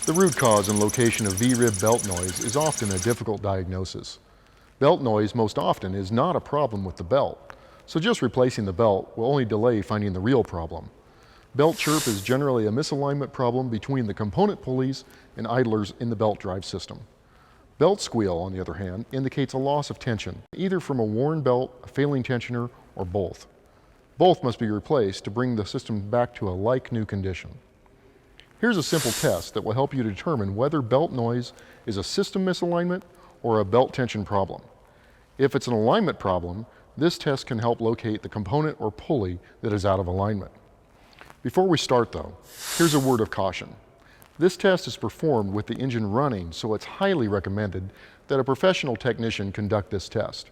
The root cause and location of V-rib belt noise is often a difficult diagnosis. Belt noise most often is not a problem with the belt, so just replacing the belt will only delay finding the real problem. Belt chirp is generally a misalignment problem between the component pulleys and idlers in the belt drive system. Belt squeal, on the other hand, indicates a loss of tension, either from a worn belt, a failing tensioner, or both. Both must be replaced to bring the system back to a like-new condition. Here's a simple test that will help you determine whether belt noise is a system misalignment or a belt tension problem. If it's an alignment problem, this test can help locate the component or pulley that is out of alignment. Before we start though, here's a word of caution. This test is performed with the engine running, so it's highly recommended that a professional technician conduct this test.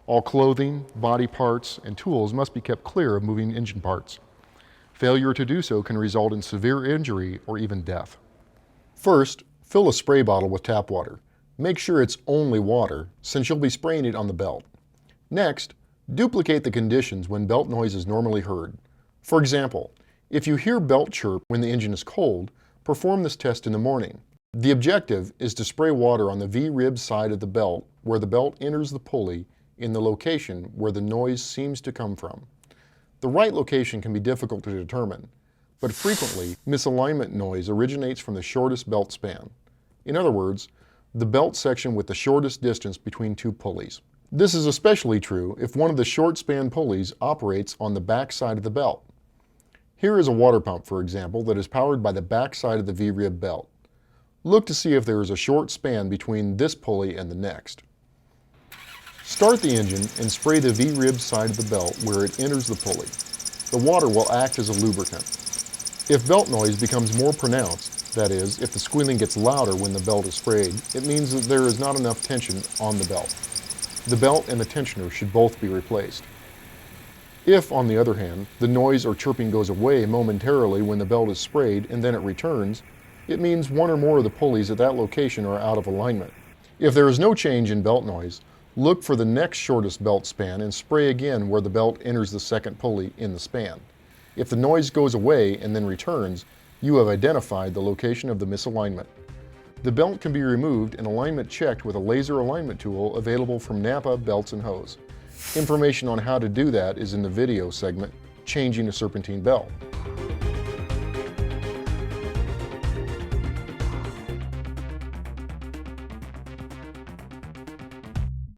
All clothing, body parts, and tools must be kept clear of moving engine parts. Failure to do so can result in severe injury or even death. First, fill a spray bottle with tap water. Make sure it's only water, since you'll be spraying it on the belt. Next, duplicate the conditions when belt noise is normally heard. For example, if you hear belt chirp when the engine is cold, perform this test in the morning. The objective is to spray water on the V-rib side of the belt where the belt enters the pulley in the location where the noise seems to come from. The right location can be difficult to determine, but frequently misalignment noise originates from the shortest belt span. In other words, the belt section with the shortest distance between two pulleys. This is especially true if one of the short span pulleys operates on the back side of the belt. Here is a water pump, for example, that is powered by the back side of the V-rib belt. Look to see if there is a short span between this pulley and the next. Start the engine and spray the V-rib side of the belt where it enters the pulley. The water will act as a lubricant. If belt noise becomes more pronounced, that is, if the squealing gets louder when the belt is sprayed, it means that there is not enough tension on the belt. The belt and the tensioner should both be replaced. If, on the other hand, the noise or chirping goes away momentarily when the belt is sprayed and then it returns, it means one or more of the pulleys at that location are out of alignment. If there is no change in belt noise, look for the next shortest belt span and spray again where the belt enters the second pulley in the span. If the noise goes away and then returns, you have identified the location of the misalignment. The belt can be removed and alignment checked with a laser alignment tool available from NAPA Belts and Hose. Information on how to do that is in the video segment, Changing a Serpentine Belt.